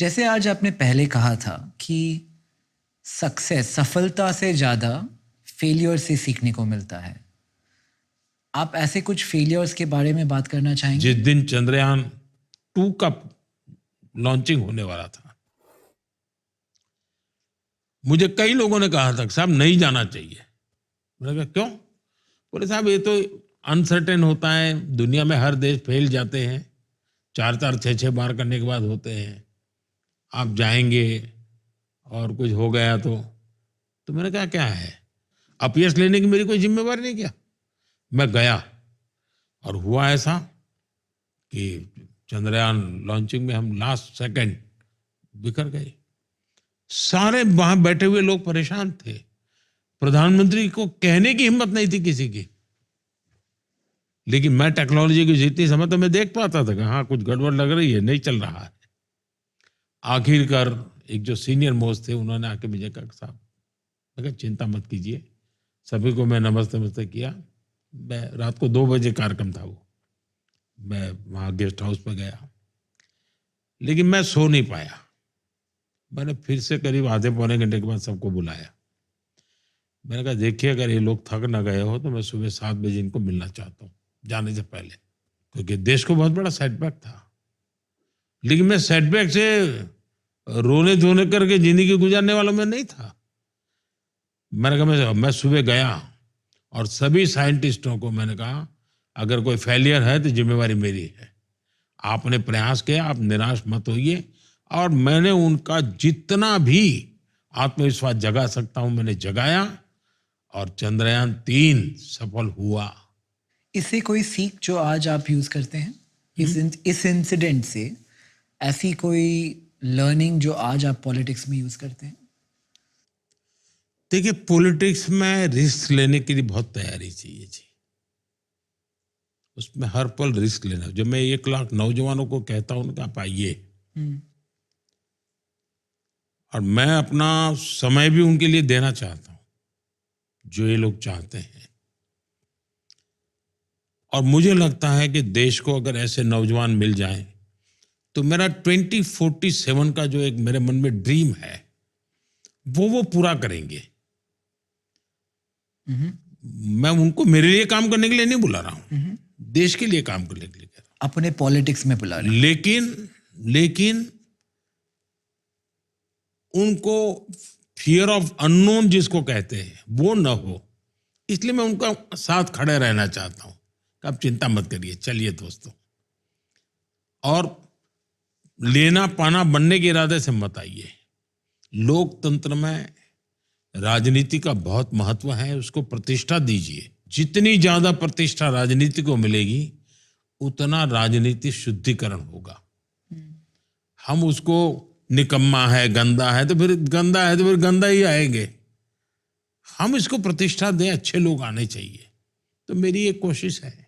जैसे आज आपने पहले कहा था कि सफलता से ज़्यादा फेलियर से सीखने को मिलता है। आप ऐसे कुछ फेलियर्स के बारे में बात करना चाहेंगे? जिस दिन चंद्रयान 2 का लॉन्चिंग होने वाला था, मुझे कई लोगों ने कहा था कि साहब नहीं जाना चाहिए। मैंने कहा क्यों? बोले साहब ये तो अनसर्टेन होता है, दुनिया में हर देश फेल जाते हैं, 4-4 6-6 बार करने के बाद होते हैं, आप जाएंगे और कुछ हो गया तो मैंने कहा क्या है, अपयश लेने की मेरी कोई जिम्मेवारी नहीं। क्या मैं गया और हुआ ऐसा कि चंद्रयान लॉन्चिंग में हम लास्ट सेकंड बिखर गए। सारे वहां बैठे हुए लोग परेशान थे, प्रधानमंत्री को कहने की हिम्मत नहीं थी किसी की। लेकिन मैं टेक्नोलॉजी की जितनी समझ तो मैं देख पाता था कि हाँ कुछ गड़बड़ लग रही है, नहीं चल रहा है। आखिरकार एक जो सीनियर मोस्ट थे उन्होंने आके मुझे कहा साहब, मैं कहा चिंता मत कीजिए। सभी को मैं नमस्ते नमस्ते किया। मैं रात को 2 बजे कार्यक्रम था वो, मैं वहाँ गेस्ट हाउस पर गया, लेकिन मैं सो नहीं पाया। मैंने फिर से करीब आधे पौने घंटे के बाद सबको बुलाया। मैंने कहा देखिए अगर ये लोग थक ना गए हो तो मैं सुबह 7 बजे इनको मिलना चाहता हूँ जाने से पहले, क्योंकि देश को बहुत बड़ा सेटबैक था। लेकिन मैं सेटबैक से रोने धोने करके जिंदगी गुजारने वालों में नहीं था। मैंने कहा मैं सुबह गया और सभी साइंटिस्टों को मैंने कहा अगर कोई फेलियर है तो जिम्मेवारी मेरी है। आपने प्रयास किया, आप निराश मत होइए। और मैंने उनका जितना भी आत्मविश्वास जगा सकता हूं मैंने जगाया और चंद्रयान 3 सफल हुआ। इससे कोई सीख जो आज आप यूज़ करते हैं? इस इंसिडेंट से ऐसी कोई लर्निंग जो आज आप पॉलिटिक्स में यूज़ करते हैं? देखिए पॉलिटिक्स में रिस्क लेने के लिए बहुत तैयारी चाहिए जी। उसमें हर पल रिस्क लेना। जब मैं 1 लाख नौजवानों को कहता हूं कि आप आइए, और मैं अपना समय भी उनके लिए देना चाहता हूं जो ये लोग चाहते हैं। और मुझे लगता है कि देश को अगर ऐसे नौजवान मिल जाएं तो मेरा 2047 का जो एक मेरे मन में ड्रीम है वो पूरा करेंगे। मैं उनको मेरे लिए काम करने के लिए नहीं बुला रहा हूं, देश के लिए काम करने के लिए कह रहा हूं। अपने पॉलिटिक्स में बुला रहे हैं। लेकिन उनको फियर ऑफ अननोन जिसको कहते हैं वो न हो, इसलिए मैं उनका साथ खड़े रहना चाहता हूं कि आप चिंता मत करिए, चलिए दोस्तों। और लेना पाना बनने के इरादे से मत आइए। लोकतंत्र में राजनीति का बहुत महत्व है, उसको प्रतिष्ठा दीजिए। जितनी ज्यादा प्रतिष्ठा राजनीति को मिलेगी उतना राजनीति शुद्धिकरण होगा। हम उसको निकम्मा है, गंदा है तो फिर गंदा ही आएंगे। हम इसको प्रतिष्ठा दें, अच्छे लोग आने चाहिए। तो मेरी एक कोशिश है